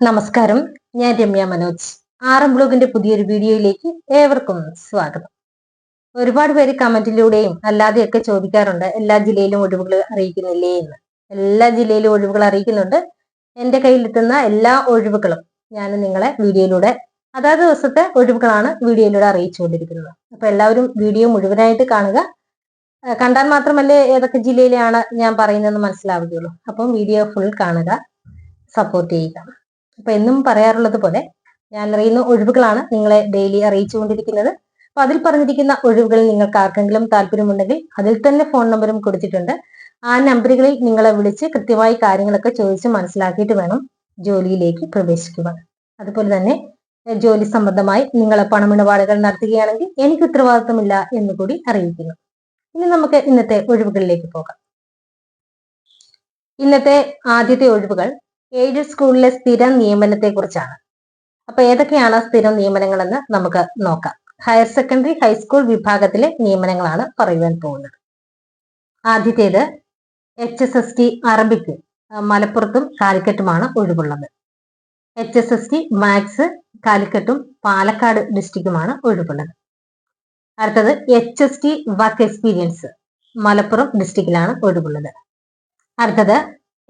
നമസ്കാരം, ഞാൻ രമ്യ മനോജ്. ആറം ബ്ലോഗിന്റെ പുതിയൊരു വീഡിയോയിലേക്ക് ഏവർക്കും സ്വാഗതം. ഒരുപാട് പേര് കമന്റിലൂടെയും അല്ലാതെയൊക്കെ ചോദിക്കാറുണ്ട്, എല്ലാ ജില്ലയിലും ഒഴിവുകൾ അറിയിക്കുന്നില്ലേ എന്ന്. എല്ലാ ജില്ലയിലും ഒഴിവുകൾ അറിയിക്കുന്നുണ്ട്. എന്റെ കയ്യിലെത്തുന്ന എല്ലാ ഒഴിവുകളും ഞാൻ നിങ്ങളെ വീഡിയോയിലൂടെ അതാത് ദിവസത്തെ ഒഴിവുകളാണ് വീഡിയോയിലൂടെ അറിയിച്ചുകൊണ്ടിരിക്കുന്നത്. അപ്പൊ എല്ലാവരും വീഡിയോ മുഴുവനായിട്ട് കാണുക. കണ്ടാൽ മാത്രമല്ലേ ഏതൊക്കെ ജില്ലയിലാണ് ഞാൻ പറയുന്നതെന്ന് മനസ്സിലാവുകയുള്ളൂ. അപ്പം വീഡിയോ ഫുൾ കാണുക, സപ്പോർട്ട് ചെയ്യുക. അപ്പൊ എന്നും പറയാറുള്ളത് പോലെ ഞാൻ അറിയുന്ന ഒഴിവുകളാണ് നിങ്ങളെ ഡെയിലി അറിയിച്ചുകൊണ്ടിരിക്കുന്നത്. അപ്പൊ അതിൽ പറഞ്ഞിരിക്കുന്ന ഒഴിവുകളിൽ നിങ്ങൾക്ക് ആർക്കെങ്കിലും താല്പര്യമുണ്ടെങ്കിൽ അതിൽ തന്നെ ഫോൺ നമ്പറും കൊടുത്തിട്ടുണ്ട്. ആ നമ്പറുകളിൽ നിങ്ങളെ വിളിച്ച് കൃത്യമായി കാര്യങ്ങളൊക്കെ ചോദിച്ച് മനസ്സിലാക്കിയിട്ട് വേണം ജോലിയിലേക്ക് പ്രവേശിക്കുക. അതുപോലെ തന്നെ ജോലി സംബന്ധമായി നിങ്ങൾ പണമിടപാടുകൾ നടത്തുകയാണെങ്കിൽ എനിക്ക് ഉത്തരവാദിത്തമില്ല എന്ന് കൂടി അറിയിക്കുന്നു. ഇനി നമുക്ക് ഇന്നത്തെ ഒഴിവുകളിലേക്ക് പോകാം. ഇന്നത്തെ ആദ്യത്തെ ഒഴിവുകൾ എയ്ഡഡ് സ്കൂളിലെ സ്ഥിരം നിയമനത്തെ കുറിച്ചാണ്. അപ്പൊ ഏതൊക്കെയാണ് സ്ഥിരം നിയമനങ്ങളെന്ന് നമുക്ക് നോക്കാം. ഹയർ സെക്കൻഡറി ഹൈസ്കൂൾ വിഭാഗത്തിലെ നിയമനങ്ങളാണ് പറയുവാൻ പോകുന്നത്. ആദ്യത്തേത് HSST അറബിക്ക് മലപ്പുറത്തും കാലിക്കറ്റുമാണ് ഒഴിവുള്ളത്. HSST മാത്സ് കാലിക്കറ്റും പാലക്കാട് ഡിസ്ട്രിക്റ്റുമാണ് ഒഴിവുള്ളത്. അടുത്തത് HST വർക്ക് എക്സ്പീരിയൻസ് മലപ്പുറം ഡിസ്ട്രിക്റ്റിലാണ് ഒഴിവുള്ളത്. അടുത്തത്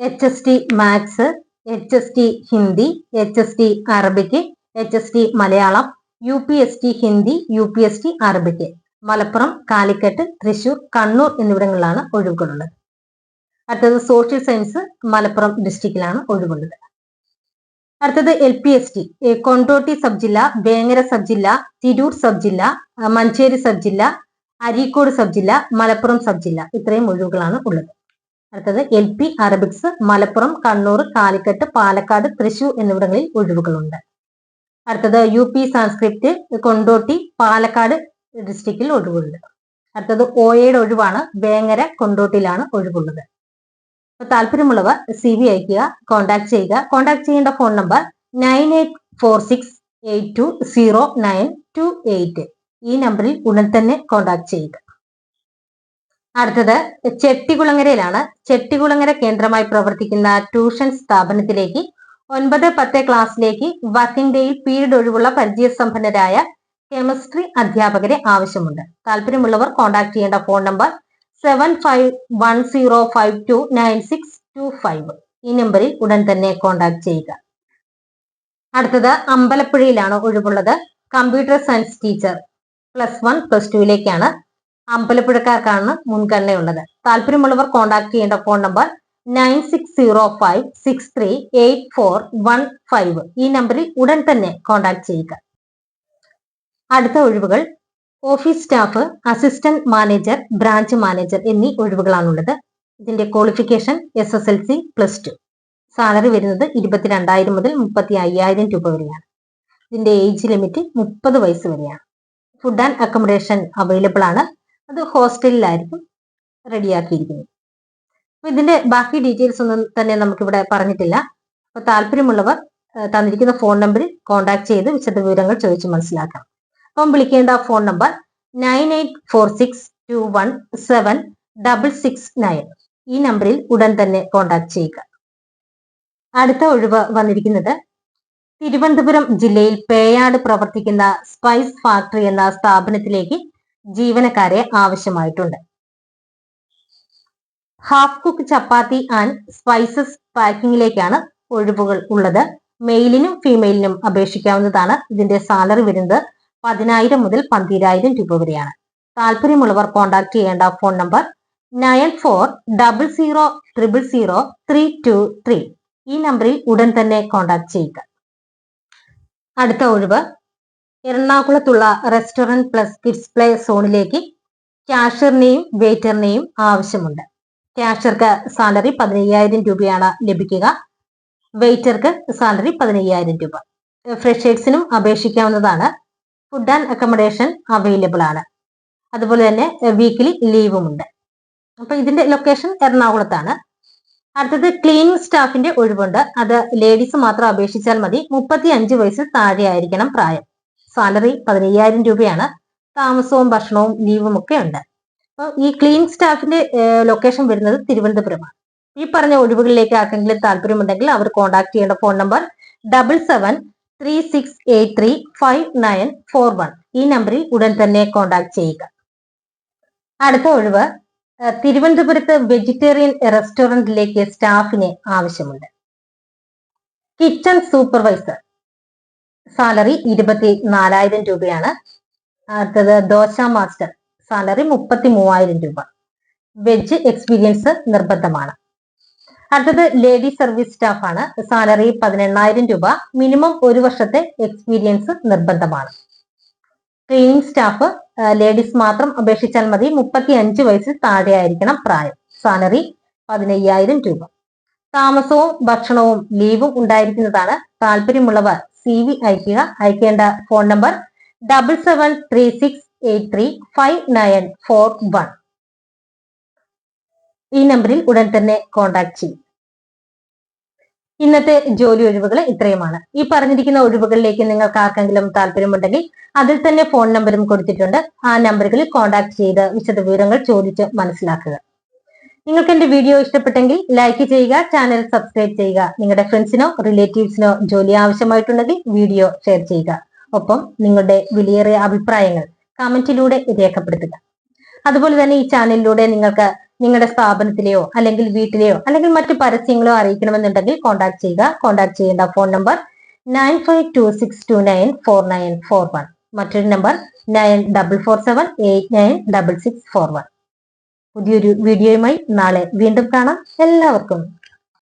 HST maths, HST Hindi, HST Arabic, HST Malayalam, UPST Hindi, UPST Arabic Malappuram, Calicut, Thrissur, Kannur എന്നിവിടങ്ങളിലാണ് ഒഴിവുകളുള്ളത്. അടുത്തത് സോഷ്യൽ സയൻസ് മലപ്പുറം ഡിസ്ട്രിക്റ്റിലാണ് ഒഴിവുള്ളത്. അടുത്തത് LPST കൊണ്ടോട്ടി സബ് ജില്ല, വേങ്ങര സബ് ജില്ല, തിരൂർ സബ് ജില്ല, മഞ്ചേരി സബ് ജില്ല, അരീക്കോട് സബ് ജില്ല, മലപ്പുറം സബ് ജില്ല ഇത്രയും ഒഴിവുകളാണ് ഉള്ളത്. അടുത്തത് LP അറബിക്സ് മലപ്പുറം, കണ്ണൂർ, കാലിക്കറ്റ്, പാലക്കാട്, തൃശൂർ എന്നിവിടങ്ങളിൽ ഒഴിവുകളുണ്ട്. അടുത്തത് UP സാൻസ്ക്രിപ്റ്റ് കൊണ്ടോട്ടി, പാലക്കാട് ഡിസ്ട്രിക്റ്റിൽ ഒഴിവുണ്ട്. അടുത്തത് OAയുടെ ഒഴിവാണ്, വേങ്ങര, കൊണ്ടോട്ടിയിലാണ് ഒഴിവുള്ളത്. അപ്പൊ താല്പര്യമുള്ളവർ CV അയക്കുക, കോൺടാക്ട് ചെയ്യുക. കോൺടാക്ട് ചെയ്യേണ്ട ഫോൺ നമ്പർ 9846820928. ഈ നമ്പറിൽ ഉടൻ തന്നെ കോൺടാക്ട് ചെയ്യുക. അടുത്തത് ചെട്ടികുളങ്ങരയിലാണ്. ചെട്ടികുളങ്ങര കേന്ദ്രമായി പ്രവർത്തിക്കുന്ന ട്യൂഷൻ സ്ഥാപനത്തിലേക്ക് 9-10 ക്ലാസ്സിലേക്ക് വർക്കിംഗ് ഡേയിൽ പീരീഡ് ഒഴിവുള്ള പരിചയസമ്പന്നരായ കെമിസ്ട്രി അധ്യാപകരെ ആവശ്യമുണ്ട്. താല്പര്യമുള്ളവർ കോൺടാക്ട് ചെയ്യേണ്ട ഫോൺ നമ്പർ 7510529625. ഈ നമ്പറിൽ ഉടൻ തന്നെ കോൺടാക്ട് ചെയ്യുക. അടുത്തത് അമ്പലപ്പുഴയിലാണ് ഒഴിവുള്ളത്. കമ്പ്യൂട്ടർ സയൻസ് ടീച്ചർ +1 +2ലേക്കാണ്. അമ്പലപ്പുഴക്കാർക്കാണ് മുൻഗണനയുള്ളത്. താല്പര്യമുള്ളവർ കോൺടാക്ട് ചെയ്യേണ്ട ഫോൺ നമ്പർ 9605638415. ഈ നമ്പറിൽ ഉടൻ തന്നെ കോൺടാക്ട് ചെയ്യുക. അടുത്ത ഒഴിവുകൾ office staff, assistant manager, branch manager എന്നീ ഒഴിവുകളാണുള്ളത്. ഇതിന്റെ ക്വാളിഫിക്കേഷൻ SSLC +2. സാലറി വരുന്നത് 22,000 മുതൽ 35,000 രൂപ വരെയാണ്. ഇതിന്റെ ഏജ് ലിമിറ്റ് 30 വയസ്സ് വരെയാണ്. ഫുഡ് ആൻഡ് അക്കോമഡേഷൻ അവൈലബിൾ ആണ്. അത് ഹോസ്റ്റലിലായിരിക്കും റെഡിയാക്കിയിരിക്കുന്നത്. അപ്പൊ ഇതിന്റെ ബാക്കി ഡീറ്റെയിൽസ് ഒന്നും തന്നെ നമുക്കിവിടെ പറഞ്ഞിട്ടില്ല. അപ്പൊ താല്പര്യമുള്ളവർ തന്നിരിക്കുന്ന ഫോൺ നമ്പറിൽ കോൺടാക്ട് ചെയ്ത് വിശദവിവരങ്ങൾ ചോദിച്ച് മനസ്സിലാക്കാം. അപ്പം വിളിക്കേണ്ട ഫോൺ നമ്പർ 9846217669. ഈ നമ്പറിൽ ഉടൻ തന്നെ കോൺടാക്ട് ചെയ്യുക. അടുത്ത ഒഴിവ് വന്നിരിക്കുന്നത് തിരുവനന്തപുരം ജില്ലയിൽ പേയാട് പ്രവർത്തിക്കുന്ന സ്പൈസ് ഫാക്ടറി എന്ന സ്ഥാപനത്തിലേക്ക് ജീവനക്കാരെ ആവശ്യമായിട്ടുണ്ട്. Half cook chapati and spices പാക്കിങ്ങിലേക്കാണ് ഒഴിവുകൾ ഉള്ളത്. മെയിലിനും ഫീമെയിലിനും അപേക്ഷിക്കാവുന്നതാണ്. ഇതിന്റെ സാലറി വരുന്നത് 10,000 മുതൽ 12,000 രൂപ വരെയാണ്. താല്പര്യമുള്ളവർ കോൺടാക്ട് ചെയ്യേണ്ട ഫോൺ നമ്പർ 9400000323. ഈ നമ്പറിൽ ഉടൻ തന്നെ കോൺടാക്ട് ചെയ്യുക. അടുത്ത ഒഴിവ് എറണാകുളത്തുള്ള റെസ്റ്റോറന്റ് പ്ലസ് കിഡ്സ് പ്ലേ സോണിലേക്ക് ക്യാഷ്യറിനെയും വെയിറ്ററിനെയും ആവശ്യമുണ്ട്. ക്യാഷ്യർക്ക് സാലറി 15,000 രൂപയാണ് ലഭിക്കുക. വെയിറ്റർക്ക് സാലറി 15,000 രൂപ. ഫ്രഷേഴ്സിനും അപേക്ഷിക്കാവുന്നതാണ്. ഫുഡ് ആൻഡ് അക്കോമഡേഷൻ അവൈലബിൾ ആണ്. അതുപോലെ തന്നെ വീക്കിലി ലീവുമുണ്ട്. അപ്പൊ ഇതിന്റെ ലൊക്കേഷൻ എറണാകുളത്താണ്. അടുത്തത് ക്ലീനിങ് സ്റ്റാഫിന്റെ ഒഴിവുണ്ട്. അത് ലേഡീസ് മാത്രം അപേക്ഷിച്ചാൽ മതി. 35 വയസ്സിൽ താഴെ ആയിരിക്കണം പ്രായം. സാലറി 15,000 രൂപയാണ്. താമസവും ഭക്ഷണവും ലീവും ഒക്കെ ഉണ്ട്. അപ്പോൾ ഈ ക്ലീനിങ് സ്റ്റാഫിന്റെ ലൊക്കേഷൻ വരുന്നത് തിരുവനന്തപുരമാണ്. ഈ പറഞ്ഞ ഒഴിവുകളിലേക്ക് ആർക്കെങ്കിലും താല്പര്യമുണ്ടെങ്കിൽ അവർ കോൺടാക്ട് ചെയ്യേണ്ട ഫോൺ നമ്പർ 7736835941. ഈ നമ്പറിൽ ഉടൻ തന്നെ കോൺടാക്ട് ചെയ്യുക. അടുത്ത ഒഴിവ് തിരുവനന്തപുരത്ത് വെജിറ്റേറിയൻ റെസ്റ്റോറന്റിലേക്ക് സ്റ്റാഫിനെ ആവശ്യമുണ്ട്. കിച്ചൺ സൂപ്പർവൈസർ, സാലറി 24,000 രൂപയാണ്. അടുത്തത് ദോശ മാസ്റ്റർ, സാലറി 33,000 രൂപ. വെജ് എക്സ്പീരിയൻസ് നിർബന്ധമാണ്. അടുത്തത് ലേഡി സർവീസ് സ്റ്റാഫ് ആണ്, സാലറി 18,000 രൂപ. മിനിമം 1 വർഷത്തെ എക്സ്പീരിയൻസ് നിർബന്ധമാണ്. ക്ലീനിങ് സ്റ്റാഫ്, ലേഡീസ് മാത്രം അപേക്ഷിച്ചാൽ മതി. 35 വയസ്സിൽ താഴെ ആയിരിക്കണം പ്രായം. സാലറി 15,000 രൂപ. താമസവും ഭക്ഷണവും ലീവും ഉണ്ടായിരിക്കുന്നതാണ്. താല്പര്യമുള്ളവർ CV അയക്കുക. അയക്കേണ്ട ഫോൺ നമ്പർ 7736835941. ഈ നമ്പറിൽ ഉടൻ തന്നെ കോൺടാക്ട് ചെയ്യും. ഇന്നത്തെ ജോലി ഒഴിവുകൾ ഇത്രയുമാണ്. ഈ പറഞ്ഞിരിക്കുന്ന ഒഴിവുകളിലേക്ക് നിങ്ങൾക്ക് ആർക്കെങ്കിലും താല്പര്യമുണ്ടെങ്കിൽ അതിൽ തന്നെ ഫോൺ നമ്പറും കൊടുത്തിട്ടുണ്ട്. ആ നമ്പറുകളിൽ കോൺടാക്ട് ചെയ്ത് വിശദവിവരങ്ങൾ ചോദിച്ച് മനസ്സിലാക്കുക. നിങ്ങൾക്ക് എന്റെ വീഡിയോ ഇഷ്ടപ്പെട്ടെങ്കിൽ ലൈക്ക് ചെയ്യുക, ചാനൽ സബ്സ്ക്രൈബ് ചെയ്യുക. നിങ്ങളുടെ ഫ്രണ്ട്സിനോ റിലേറ്റീവ്സിനോ ജോലി ആവശ്യമായിട്ടുണ്ടെങ്കിൽ വീഡിയോ ഷെയർ ചെയ്യുക. ഒപ്പം നിങ്ങളുടെ വിലയേറിയ അഭിപ്രായങ്ങൾ കമന്റിലൂടെ രേഖപ്പെടുത്തുക. അതുപോലെ തന്നെ ഈ ചാനലിലൂടെ നിങ്ങൾക്ക് നിങ്ങളുടെ സ്ഥാപനത്തിലെയോ അല്ലെങ്കിൽ വീട്ടിലെയോ അല്ലെങ്കിൽ മറ്റു പരസ്യങ്ങളോ അറിയിക്കണമെന്നുണ്ടെങ്കിൽ കോൺടാക്ട് ചെയ്യുക. കോൺടാക്ട് ചെയ്യേണ്ട ഫോൺ നമ്പർ 9526294941. മറ്റൊരു നമ്പർ 9447896641. പുതിയൊരു വീഡിയോയുമായി നാളെ വീണ്ടും കാണാം. എല്ലാവർക്കും